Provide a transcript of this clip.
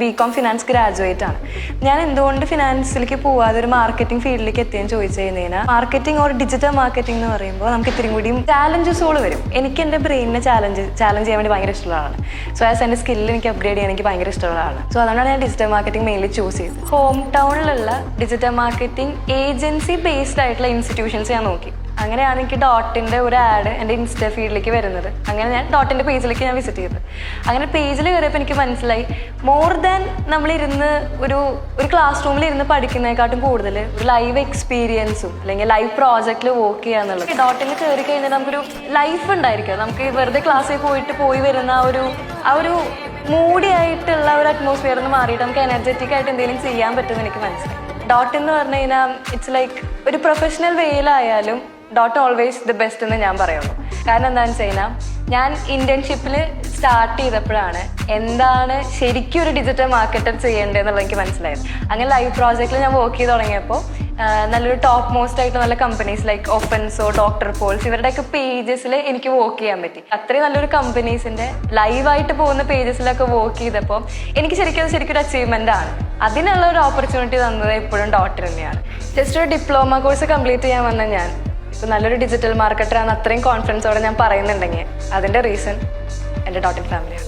BCom finance graduate ആണ്. ഞാൻ എന്തുകൊണ്ട് ഫിനാൻസിലേക്ക് പോവാതെ ഒരു മാർക്കറ്റിംഗ് ഫീൽഡിലേക്ക് എത്തിയെന്ന് ചോദിച്ചു കഴിഞ്ഞാൽ, മാർക്കറ്റിംഗ് ഓർ ഡിജിറ്റൽ മാർക്കറ്റിംഗ് എന്ന് പറയുമ്പോൾ നമുക്ക് ഇത്തിരി കൂടിയും ചാലഞ്ചസുകൾ വരും. എനിക്ക് എൻ്റെ ബ്രെയിനിനെ ചാലഞ്ച് ചെയ്യാൻ വേണ്ടി ഭയങ്കര ഇഷ്ടമുള്ളതാണ്. സോ ആസ് എൻ്റെ സ്കില്ല് എനിക്ക് അപ്ഗ്രേഡ് ചെയ്യാൻ എനിക്ക് ഭയങ്കര ഇഷ്ടമുള്ളതാണ്. സോ അതുകൊണ്ടാണ് ഞാൻ ഡിജിറ്റൽ മാർക്കറ്റിംഗ് മെയിൻലി ചൂസ് ചെയ്തത്. ഹോം ടൗണിലുള്ള ഡിജിറ്റൽ മാർക്കറ്റിംഗ് ഏജൻസി ബേസ്ഡ് ആയിട്ടുള്ള ഇൻസ്റ്റിറ്റ്യൂഷൻസ് ഞാൻ നോക്കി. അങ്ങനെയാണ് എനിക്ക് ഡോട്ടിൻ്റെ ഒരു ആഡ് എൻ്റെ ഇൻസ്റ്റാ ഫീഡിലേക്ക് വരുന്നത്. അങ്ങനെ ഞാൻ ഡോട്ടിൻ്റെ പേജിലേക്ക് ഞാൻ വിസിറ്റ് ചെയ്തത്. അങ്ങനെ പേജിൽ കയറിയപ്പോൾ എനിക്ക് മനസ്സിലായി, മോർ ദാൻ നമ്മളിരുന്ന് ഒരു ക്ലാസ് റൂമിൽ ഇരുന്ന് പഠിക്കുന്നതിനെക്കാട്ടും കൂടുതൽ ഒരു ലൈവ് എക്സ്പീരിയൻസും അല്ലെങ്കിൽ ലൈവ് പ്രോജക്റ്റിൽ വർക്ക് ചെയ്യുക എന്നുള്ളത്. ഡോട്ടിൽ കയറി കഴിഞ്ഞാൽ നമുക്കൊരു ലൈഫ് ഉണ്ടായിരിക്കും. നമുക്ക് വെറുതെ ക്ലാസ്സിൽ പോയി വരുന്ന ആ ഒരു മൂഡി ആയിട്ടുള്ള ഒരു അറ്റ്മോസ്ഫിയറിൽ നിന്ന് മാറിയിട്ട് നമുക്ക് എനർജറ്റിക് ആയിട്ട് എന്തെങ്കിലും ചെയ്യാൻ പറ്റുമെന്ന് എനിക്ക് മനസ്സിലായി. ഡോട്ട് എന്ന് പറഞ്ഞു കഴിഞ്ഞാൽ ഇറ്റ്സ് ലൈക്ക് ഒരു പ്രൊഫഷണൽ വേയിലായാലും ഡോട്ട് ഓൾവേസ് ദ ബെസ്റ്റ് എന്ന് ഞാൻ പറയുള്ളൂ. കാരണം എന്താണെന്ന് വെച്ച് കഴിഞ്ഞാൽ, ഞാൻ ഇന്റേൺഷിപ്പിൽ സ്റ്റാർട്ട് ചെയ്തപ്പോഴാണ് എന്താണ് ശരിക്കും ഒരു ഡിജിറ്റൽ മാർക്കറ്റർ ചെയ്യേണ്ടതെന്നുള്ളത് എനിക്ക് മനസ്സിലായത്. അങ്ങനെ ലൈവ് പ്രോജക്റ്റിൽ ഞാൻ വർക്ക് ചെയ്ത് തുടങ്ങിയപ്പോൾ നല്ലൊരു ടോപ്പ് മോസ്റ്റ് ആയിട്ട് നല്ല കമ്പനീസ് ലൈക്ക് ഓപ്പൻസോ, ഡോക്ടർ പോൾസ്, ഇവരുടെയൊക്കെ പേജസിൽ എനിക്ക് വർക്ക് ചെയ്യാൻ പറ്റി. അത്രയും നല്ലൊരു കമ്പനീസിൻ്റെ ലൈവായിട്ട് പോകുന്ന പേജസിലൊക്കെ വർക്ക് ചെയ്തപ്പോൾ എനിക്ക് ശരിക്കും ഒരു അച്ചീവ്മെൻ്റ് ആണ്. അതിനുള്ള ഒരു ഓപ്പർച്യൂണിറ്റി തന്നത് എപ്പോഴും ഡോട്ട് തന്നെയാണ്. ജസ്റ്റ് ഒരു ഡിപ്ലോമ കോഴ്സ് കംപ്ലീറ്റ് ചെയ്യാൻ വന്ന ഞാൻ ഇപ്പോൾ നല്ലൊരു ഡിജിറ്റൽ മാർക്കറ്ററാണ് അത്രയും കോൺഫിഡൻസോടെ ഞാൻ പറയുന്നുണ്ടെങ്കിൽ അതിൻ്റെ റീസൺ എൻ്റെ ഡോട്ടിൻ ഫാമിലിയാണ്.